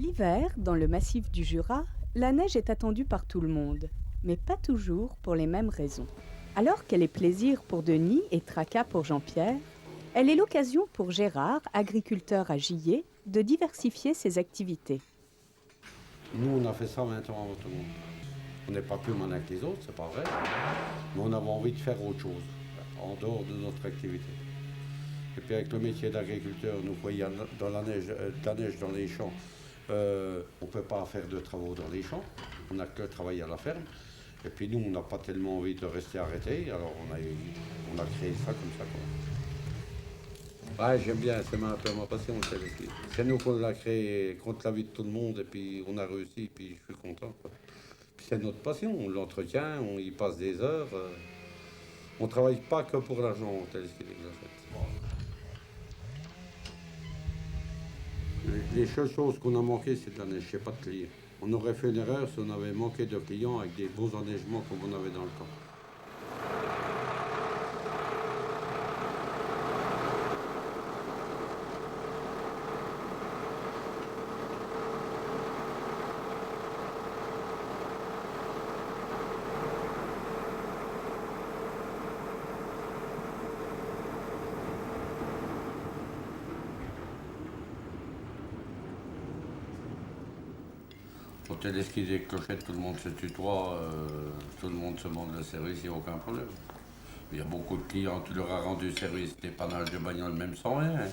L'hiver, dans le massif du Jura, la neige est attendue par tout le monde, mais pas toujours pour les mêmes raisons. Alors qu'elle est plaisir pour Denis et tracas pour Jean-Pierre, elle est l'occasion pour Gérard, agriculteur à Gillé, de diversifier ses activités. Nous, on a fait ça 20 ans avant tout le monde. On n'est pas plus malin que les autres, c'est pas vrai, mais on avait envie de faire autre chose, en dehors de notre activité. Et puis avec le métier d'agriculteur, nous voyons dans de la neige dans les champs, on ne peut pas faire de travaux dans les champs, on n'a que travailler à la ferme. Et puis nous, on n'a pas tellement envie de rester arrêtés, alors on a créé ça comme ça. Quoi. Ouais, j'aime bien, c'est un peu ma passion, c'est le ski. C'est nous qu'on l'a créé contre la vie de tout le monde, et puis on a réussi, puis je suis content. Quoi. Puis c'est notre passion, on l'entretient, on y passe des heures. On ne travaille pas que pour l'argent, tel ski de glacette. Les seules choses qu'on a manqué, c'est de la neige, c'est pas de clients. On aurait fait une erreur si on avait manqué de clients avec des beaux enneigements comme on avait dans le temps. Au téléski des clochettes, tout le monde se tutoie, tout le monde se demande le service, il n'y a aucun problème. Il y a beaucoup de clients, tu leur as rendu service, dépannage de bagnole même sans rien. Hein.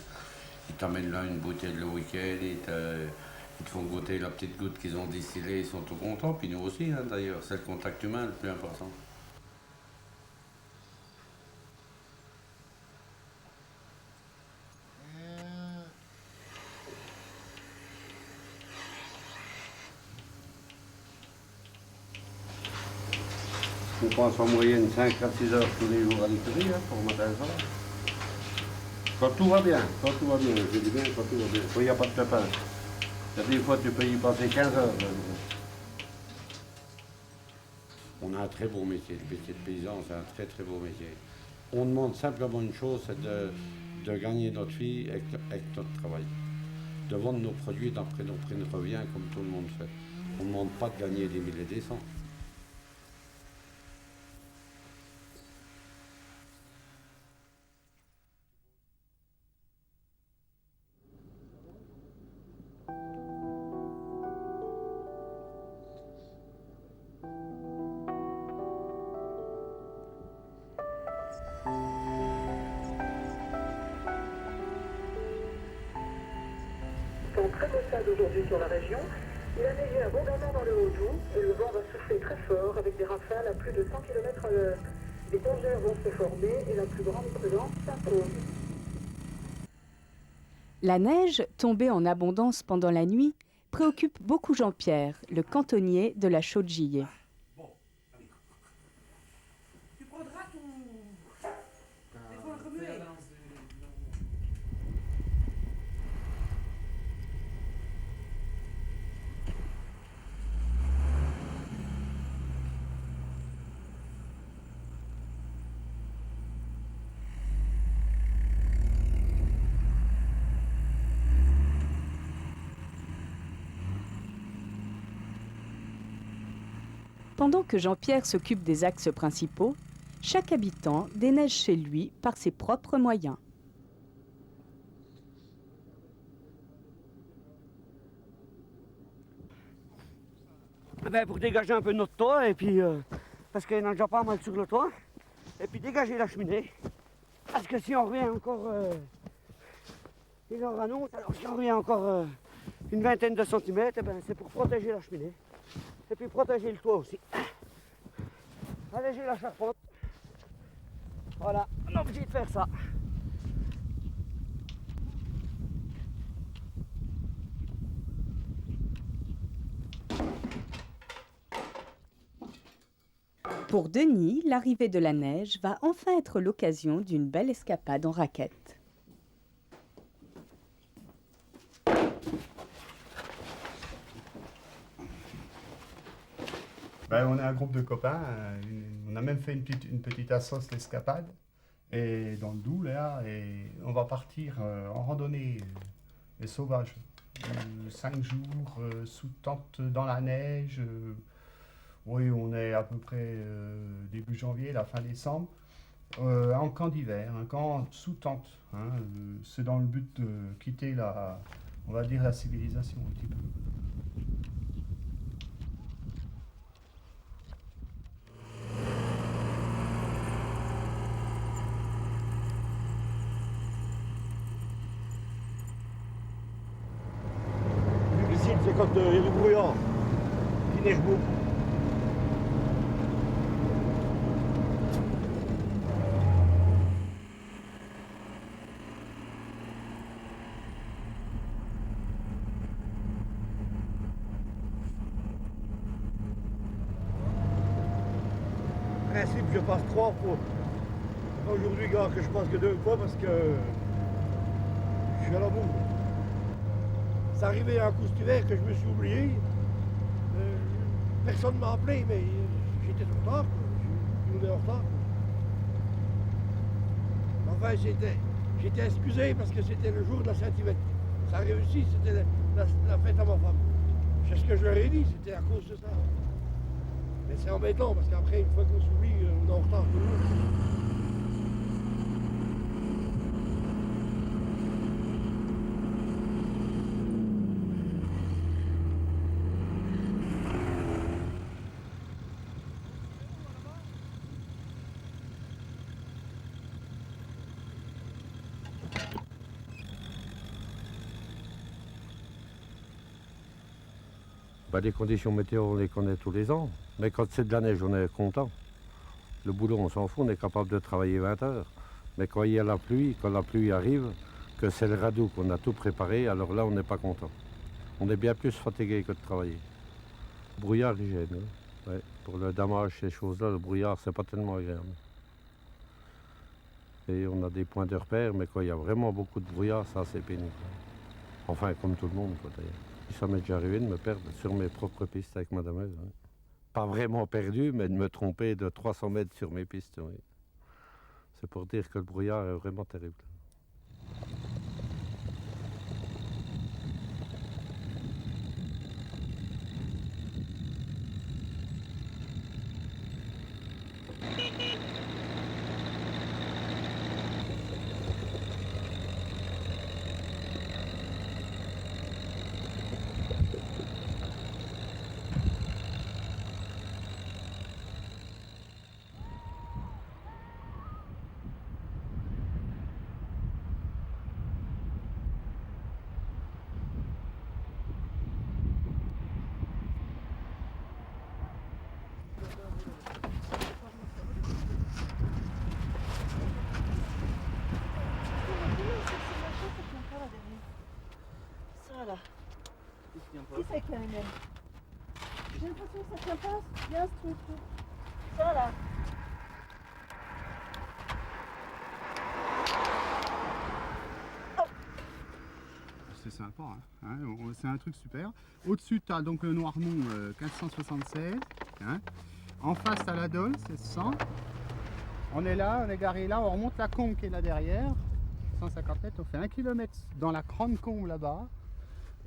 Ils t'amènent là une bouteille le week-end, ils te font goûter la petite goutte qu'ils ont distillée, ils sont tout contents, puis nous aussi hein, d'ailleurs, c'est le contact humain le plus important. On passe en moyenne 5 à 6 heures tous les jours à l'écurie hein, pour matin et soir. Quand tout va bien, je dis bien quand tout va bien, quand il n'y a pas de pépin. Il y a des fois tu peux y passer 15 heures. On a un très beau métier, le métier de paysan, c'est un très très beau métier. On demande simplement une chose, c'est de gagner notre vie avec notre travail. De vendre nos produits d'après nos prix de revient comme tout le monde fait. On ne demande pas de gagner des milliers et des cents. Temps très maussade aujourd'hui sur la région. Il a neigé abondamment dans le Haut-Doubs et le vent va souffler très fort avec des rafales à plus de 100 km/h. Des congères vont se former et la plus grande prudence s'impose. La neige, tombée en abondance pendant la nuit, préoccupe beaucoup Jean-Pierre, le cantonnier de la Chaux de Gillé. Tu prendras ton... Il faut le remuer. Pendant que Jean-Pierre s'occupe des axes principaux, chaque habitant déneige chez lui par ses propres moyens. Pour dégager un peu notre toit, et puis parce qu'il y en a déjà pas mal sur le toit, et puis dégager la cheminée. Parce que si on revient encore, il en annonce, alors si on revient encore une vingtaine de centimètres, c'est pour protéger la cheminée. Et puis protéger le toit aussi. Alléger la charpente. Voilà, on est obligé de faire ça. Pour Denis, l'arrivée de la neige va enfin être l'occasion d'une belle escapade en raquette. On est un groupe de copains, on a même fait une petite assoce d'escapade et dans le Doubs là, et on va partir en randonnée sauvage. 5 jours sous tente dans la neige. Oui, on est à peu près début janvier, la fin décembre. En camp d'hiver, un camp sous tente. Hein, c'est dans le but de quitter on va dire la civilisation un petit peu. Ici, c'est quand il y a du brouillard, qui neige beaucoup. En principe, je passe 3 fois. Aujourd'hui, gars, que je passe que 2 fois parce que je suis à la bourre. C'est arrivé un coup cet hiver que je me suis oublié. Personne ne m'a appelé, mais j'étais trop tard. Je suis en retard. Enfin, j'étais excusé parce que c'était le jour de la Saint-Yvette. Ça a réussi, c'était la fête à ma femme. C'est ce que je leur ai dit, c'était à cause de ça. Mais c'est embêtant parce qu'après, une fois qu'on s'oublie, on est en retard tout le monde. Les conditions météo, on les connaît tous les ans. Mais quand c'est de la neige, on est content. Le boulot, on s'en fout, on est capable de travailler 20 heures. Mais quand il y a la pluie, quand la pluie arrive, que c'est le radeau qu'on a tout préparé, alors là, on n'est pas content. On est bien plus fatigué que de travailler. Le brouillard, il gêne. Hein. Ouais. Pour le damage, ces choses-là, le brouillard, c'est pas tellement agréable. Et on a des points de repère, mais quand il y a vraiment beaucoup de brouillard, ça, c'est pénible. Enfin, comme tout le monde, quoi, d'ailleurs. Ça m'est déjà arrivé de me perdre sur mes propres pistes avec ma dameuse. Hein. Pas vraiment perdu, mais de me tromper de 300 mètres sur mes pistes. Oui. C'est pour dire que le brouillard est vraiment terrible. Qui c'est qui a une aile? J'ai l'impression que ça tient pas bien ce truc. Ça là. C'est sympa, hein. C'est un truc super. Au-dessus, tu as donc le Noirmont 1576. Hein. En face, tu as la Dole, 1600. On est là, on est garé là, on remonte la combe qui est là derrière. 150 mètres, on fait 1 km dans la grande combe là-bas.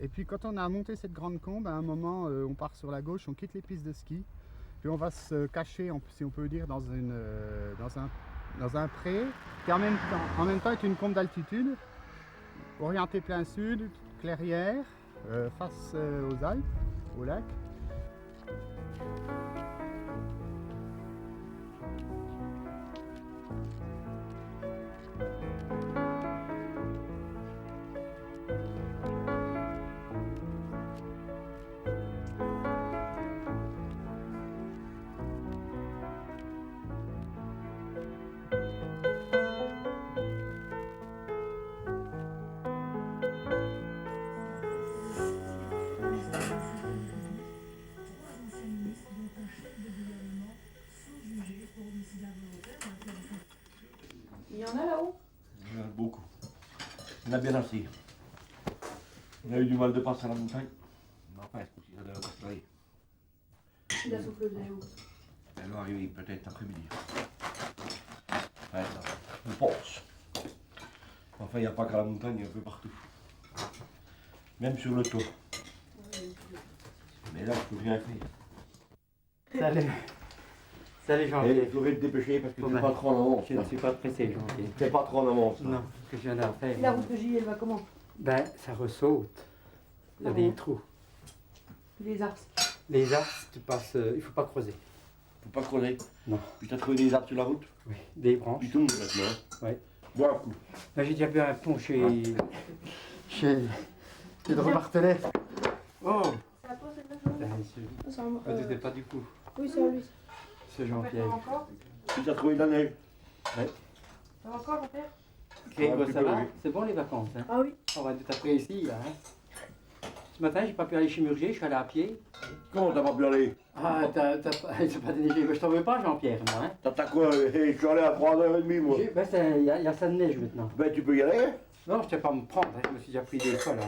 Et puis quand on a monté cette grande combe, à un moment, on part sur la gauche, on quitte les pistes de ski. Puis on va se cacher, si on peut dire, dans un pré, qui en même temps est une combe d'altitude, orientée plein sud, clairière, face aux Alpes, au lac. Il y en a là-haut? Il y en a beaucoup. Il y en a bien assez. On a eu du mal de passer à la montagne. Mais enfin, ce coup-ci, ça devrait pas se travailler. La souffleuse est où? Elle va arriver peut-être après-midi. Ouais, ça, on pense. Enfin, il n'y a pas qu'à la montagne, il y a un peu partout. Même sur le toit. Mais là, je peux rien faire. Salut. Salut Jean-Pierre. Il faudrait te dépêcher parce que Bon, tu ben, pas trop en avance. Je ne suis pas pressé, Jean-Pierre. T'es pas trop en avance. Non, parce que je viens d'en faire. La route de J, elle va comment? Ben, ça ressaute. Il y a des trous. Les arbres. Les arbres, tu passes, il faut pas creuser. Faut pas creuser. Non. Puis t'as trouvé des arbres sur la route. Oui, des branches. Puis tout maintenant. Ouais. Bois un coup. Ben, j'ai déjà bu un pont chez Pedro Martelet. Oh C'est à toi celle-là? ben, C'est à moi. je ne pas du coup. Oui, c'est à lui. C'est Jean-Pierre. Encore? Puis t'as trouvé de la neige. Ça va encore, Jean-Pierre? Grégo, Un petit ça peu, va? oui. C'est bon les vacances, hein? Ah oui. On va tout après ici, là. Hein? Ce matin, j'ai pas pu aller chez Murger, je suis allé à pied. Comment t'as pas pu aller? Ah, t'as pas déneigé. Je t'en veux pas, Jean-Pierre, moi. Hein? T'as quoi? Je suis allé à 3h30 moi. Ben, il y a ça de neige maintenant. Ben tu peux y aller. Non, je ne vais pas me prendre, hein. Je me suis déjà pris des fois là.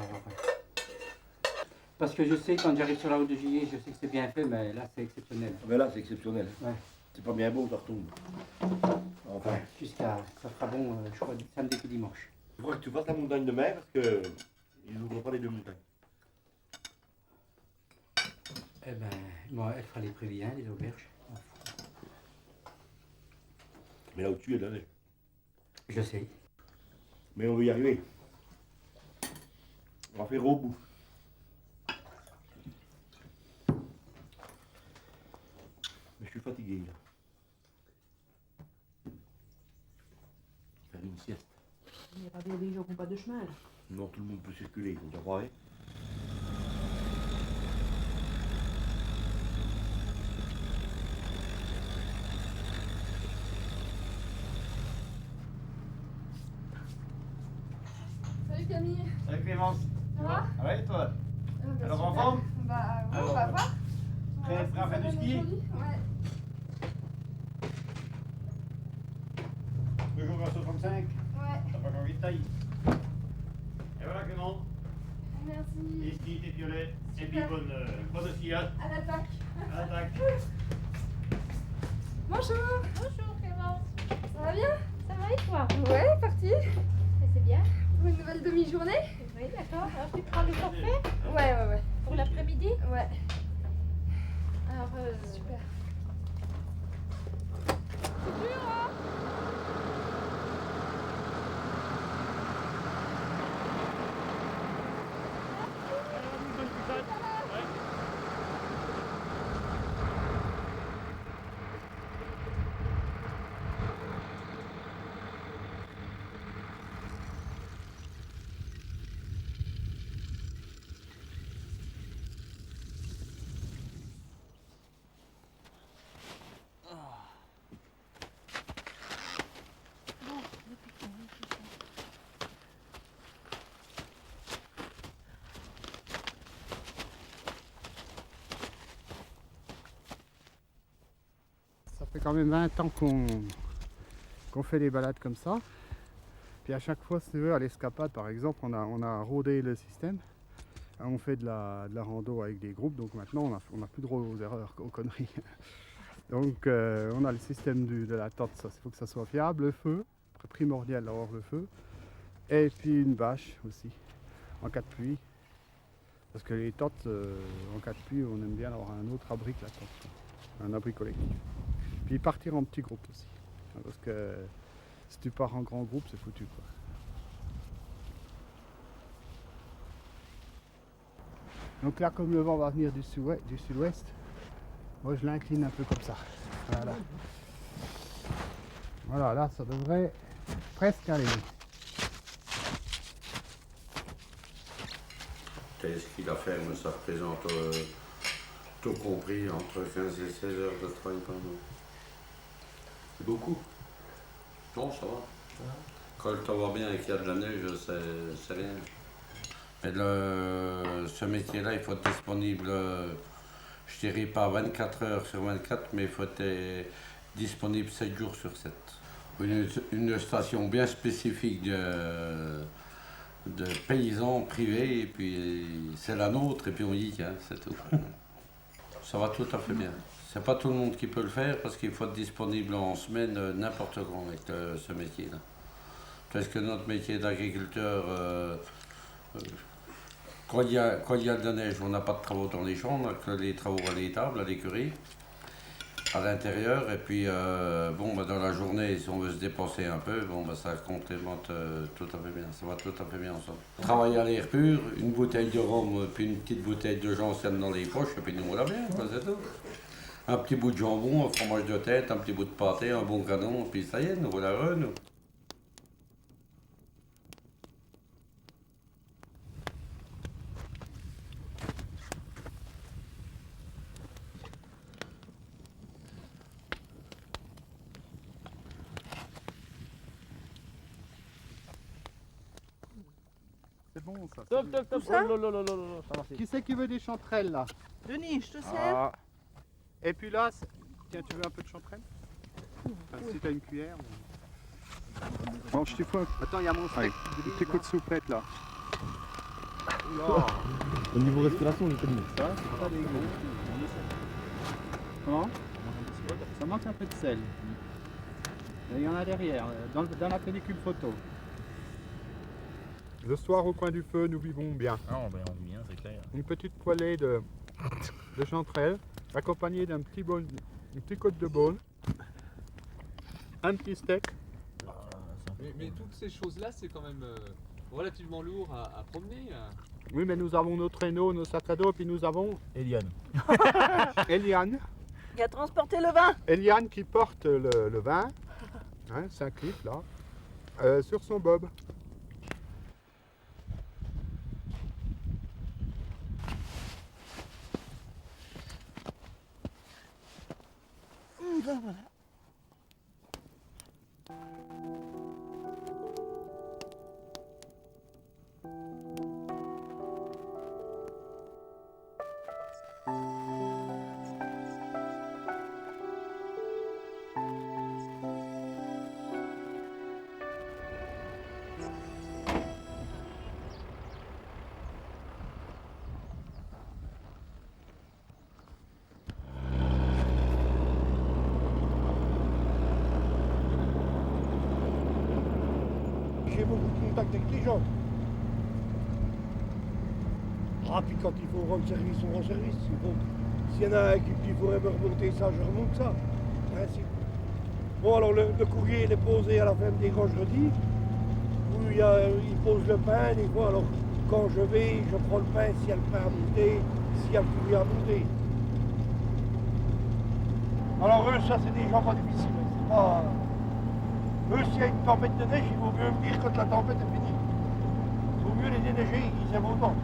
Parce que je sais, quand j'arrive sur la route de Juillet, je sais que c'est bien fait, mais là c'est exceptionnel. Mais là c'est exceptionnel. Ouais. C'est pas bien beau, ça retombe. Enfin. Jusqu'à. Ça fera bon, je crois, du samedi et dimanche. Je crois que tu fasses la montagne de mer parce que ils n'ouvrent pas les deux montagnes. Eh ben, bon, elle fera les préviens, les auberges. Mais là au-dessus, il y a de la neige. Je sais. Mais on va y arriver. On va faire au bout. Mais je suis fatigué là. Faire une sieste. Il n'y a pas des gens qui n'ont pas de chemin là. Non, tout le monde peut circuler, vous croyez? Salut Camille. Salut Clémence. Ça va? Ah ouais, toi? Bah, Alors, en super. forme? Bah ouais, Alors, on va voir. prêt à faire du ski? Ouais. Toujours à 65? Ouais. T'as pas changé de taille? Et voilà Clément. Merci. Les skis, tes violets, et puis Super. bonne sillage. À l'attaque. À l'attaque. Bonjour. Bonjour Clémence. Ça va bien? Ça va et toi? Ouais, parti. C'est bien. Pour une nouvelle demi-journée? Oui, d'accord. Alors tu prends le forfait Ouais. pour l'après-midi? Ouais. Alors, Super. Ça fait quand même 20 ans qu'on fait des balades comme ça. Puis à chaque fois, si tu veux, à l'escapade par exemple, on a rodé le système. On fait de la rando avec des groupes, donc maintenant on n'a plus droit aux erreurs, aux conneries. Donc on a le système de la tente, il faut que ça soit fiable, le feu, primordial d'avoir le feu. Et puis une bâche aussi, en cas de pluie. Parce que les tentes, en cas de pluie, on aime bien avoir un autre abri que la tente, un abri collectif. Puis partir en petit groupe aussi. Parce que si tu pars en grand groupe, c'est foutu, quoi. Donc là, comme le vent va venir du sud-ouest, moi je l'incline un peu comme ça. Voilà. Voilà, là ça devrait presque aller. Quel ski la ferme, ça représente tout compris entre 15 et 16 heures de travail par jour. C'est beaucoup. Non, ça va. Quand le temps va bien et qu'il y a de la neige, c'est rien. Mais ce métier-là, il faut être disponible, je dirais pas 24 heures sur 24, mais il faut être disponible 7 jours sur 7. Une station bien spécifique de paysans privés, et puis c'est la nôtre, et puis on y tient, c'est tout. Ça va tout à fait bien. C'est pas tout le monde qui peut le faire, parce qu'il faut être disponible en semaine n'importe quand avec ce métier-là. Parce que notre métier d'agriculteur, Quand il y a de la neige, on n'a pas de travaux dans les champs, on n'a que les travaux à l'étable, à l'écurie, à l'intérieur. Et puis, dans la journée, si on veut se dépenser un peu, ça complémente tout à fait bien. Ça va tout à fait bien ensemble. Travailler à l'air pur, une bouteille de rhum, puis une petite bouteille de gentiane dans les poches, et puis nous voilà bien, c'est tout. Un petit bout de jambon, un fromage de tête, un petit bout de pâté, un bon canon, puis ça y est, nous voilà heureux, nous. C'est bon ça. Top, top, top. ça Oh, ça va, c'est- Qui c'est qui veut des chanterelles là? Denis, je te sers. Ah. Et puis là, tiens, tu veux un peu de chanterelle? Enfin, si t'as une cuillère. Bon, je te fous un... Attends, il y a mon steak. Un petit coup de souplette là. Oula. Au niveau respiration, il est mieux. Ça, c'est pas dégueu. Comment? Ça manque un peu de sel. Et il y en a derrière, dans la pellicule photo. Le soir au coin du feu, nous vivons bien. Ah, on vit bien, c'est clair. Une petite poêlée de chanterelle, accompagnée d'un petit bol, une petite côte de bôle, un petit steak. Mais toutes ces choses-là, c'est quand même relativement lourd à promener. Oui, mais nous avons nos traîneaux, nos sacs à dos, puis nous avons Eliane. Eliane. Qui a transporté le vin. Eliane qui porte le vin, hein, 5 litres là, sur son bob. Voilà. J'ai beaucoup de contact avec les gens. Ah, puis quand il faut rendre service, on rend service. S'il y en a un qui pourrait me remonter ça, je remonte ça. Principe. Bon, alors le courrier il est posé à la fin des grands jeudis, où il pose le pain, des fois, alors quand je vais, je prends le pain, s'il y a le pain à monter, s'il y a le courrier à monter. Alors eux, ça c'est des gens pas difficiles. C'est pas... Eux, s'il y a une tempête de neige, il vaut mieux me dire quand la tempête est finie. Il vaut mieux les déneiger, ils aiment autant.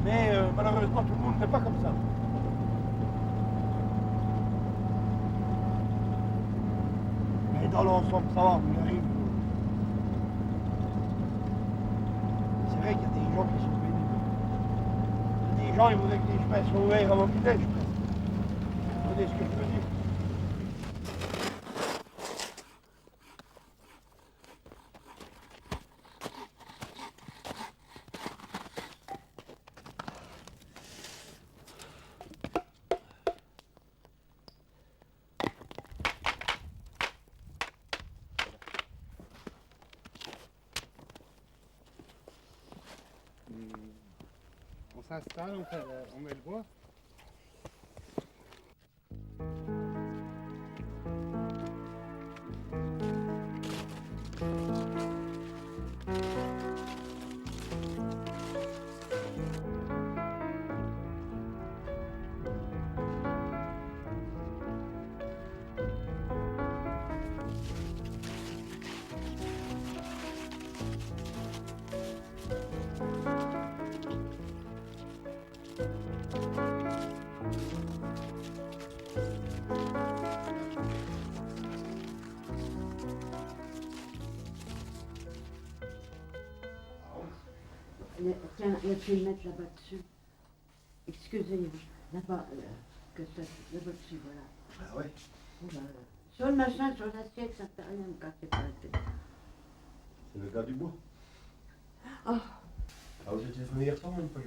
Mais malheureusement, tout le monde n'est pas comme ça. Mais dans l'ensemble, ça va, on y arrive. C'est vrai qu'il y a des gens qui sont pénibles. Il y a des gens, ils voudraient que les chemins soient ouverts avant qu'il neige. Vous comprenez ce que je veux dire? On s'installe, on met le bois. Tiens, il y a pu le mettre là-bas dessus. Excusez-moi, là-bas, là-bas dessus, voilà. Ah ouais? Voilà. Sur le machin, sur l'assiette, ça ne fait rien de casser pas la tête. C'est le gars du bois. Oh. Ah, vous avez téléphoné hier soir, même pas?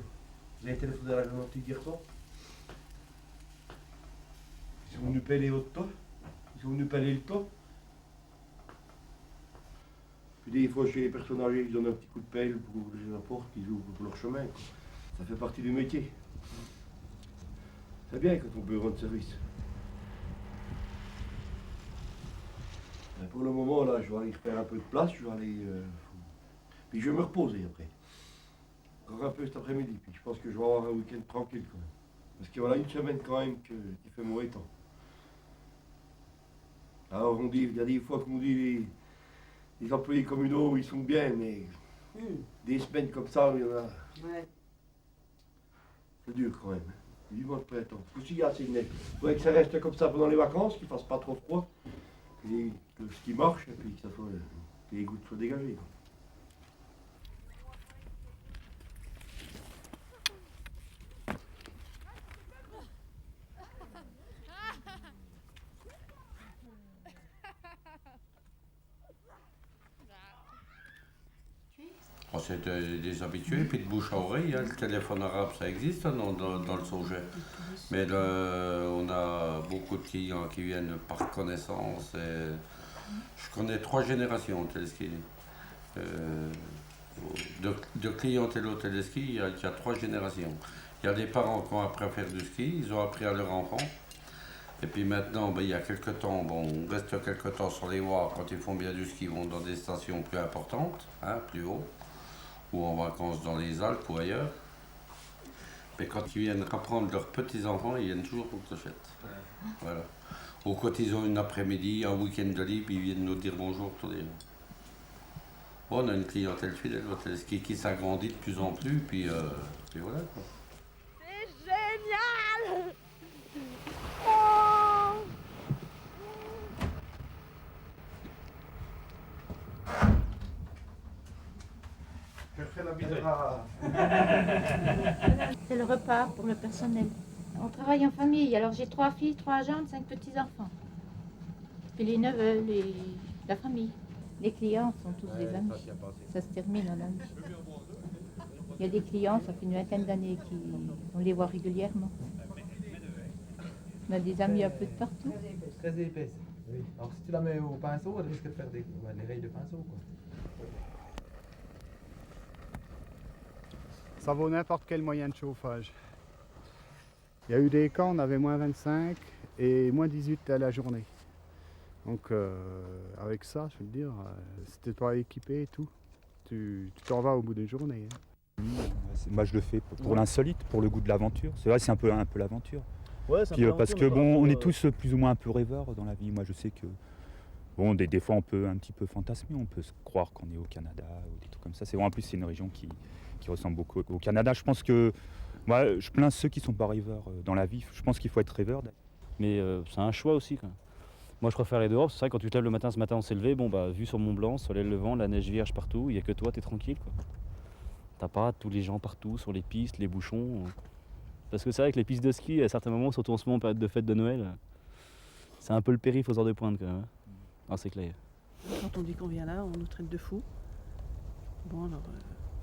Vous avez téléphoné à la gendarmerie hier soir? Ils sont venus peler votre toit? Ils sont venus peler le toit? Puis des fois, chez les personnes âgées, ils donnent un petit coup de pelle pour ouvrir la porte, ils ouvrent pour leur chemin, quoi. Ça fait partie du métier. C'est bien quand on peut rendre service. Mais pour le moment, là, je vais aller faire un peu de place, je vais aller... Puis je vais me reposer après. Encore un peu cet après-midi, puis je pense que je vais avoir un week-end tranquille quand même. Parce qu'il y a une semaine quand même qui fait mauvais temps. Alors on dit, il y a des fois qu'on dit les employés communaux, ils sont bien, mais des semaines comme ça, il y en a... Ouais. C'est dur quand même. Du mois de printemps. Aussi, il y a assez de neige. Il faudrait que ça reste comme ça pendant les vacances, qu'il ne fasse pas trop froid, que ce qui marche, et puis que, que les gouttes soient dégagées, quoi. Oh, c'est des habitués, puis de bouche à oreille, hein, le téléphone arabe ça existe dans le Sauget. Mais on a beaucoup de clients qui viennent par connaissance. Et je connais 3 générations au téléski. De clientèle au téléski, il y a 3 générations. Il y a des parents qui ont appris à faire du ski, ils ont appris à leur enfant. Et puis maintenant, il y a quelques temps, on reste quelques temps sur les voies, quand ils font bien du ski, ils vont dans des stations plus importantes, hein, plus haut, ou en vacances dans les Alpes ou ailleurs. Mais quand ils viennent apprendre leurs petits-enfants, ils viennent toujours pour Clochette. Ouais. Voilà. Ou quand ils ont une après-midi, un week-end de libre, ils viennent nous dire bonjour tous les jours. Bon, on a une clientèle fidèle au téléski qui s'agrandit de plus en plus, puis voilà quoi. C'est génial! Je ferai la bise à... C'est le repas pour le personnel. On travaille en famille, alors j'ai 3 filles, 3 gendres, 5 petits-enfants. Puis les neveux, la famille. Les clients sont tous des amis. Ça se termine en amis. Il y a des clients, ça fait une vingtaine d'années qu'on les voit régulièrement. On a des amis un peu de partout. Très épaisse. Oui. Alors si tu la mets au pinceau, elle risque de faire des rayes de pinceau, quoi. Ça vaut n'importe quel moyen de chauffage. Il y a eu des camps, on avait moins 25 et moins 18 à la journée. Donc avec ça, je veux dire, si tu n'es pas équipé et tout, tu t'en vas au bout d'une journée. Hein. Moi je le fais pour l'insolite, pour le goût de l'aventure. C'est vrai, c'est un peu l'aventure. Ouais, puis parce que bon, on est tous plus ou moins un peu rêveurs dans la vie. Moi je sais que bon, des fois on peut un petit peu fantasmer, on peut se croire qu'on est au Canada ou des trucs comme ça. C'est vrai, en plus c'est une région qui ressemble beaucoup au Canada. Je pense que moi je plains ceux qui sont pas rêveurs dans la vie. Je pense qu'il faut être rêveur. Mais c'est un choix aussi, quoi. Moi je préfère aller dehors, c'est vrai quand tu te lèves le matin, ce matin on s'est levé, bon bah vue sur Mont Blanc, soleil levant, la neige vierge partout, il n'y a que toi, t'es tranquille quoi. T'as pas tous les gens partout, sur les pistes, les bouchons. Parce que c'est vrai que les pistes de ski, à certains moments, surtout en ce moment en période de fête de Noël, c'est un peu le périph' aux heures de pointe quand même. Ah, c'est clair. Quand on dit qu'on vient là, on nous traite de fous. Bon alors,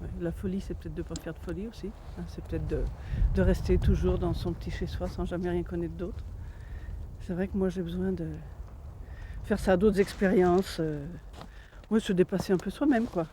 ouais, la folie c'est peut-être de ne pas faire de folie aussi. Hein, c'est peut-être de rester toujours dans son petit chez-soi sans jamais rien connaître d'autre. C'est vrai que moi j'ai besoin de faire ça, d'autres expériences. Ouais, se dépasser un peu soi-même quoi.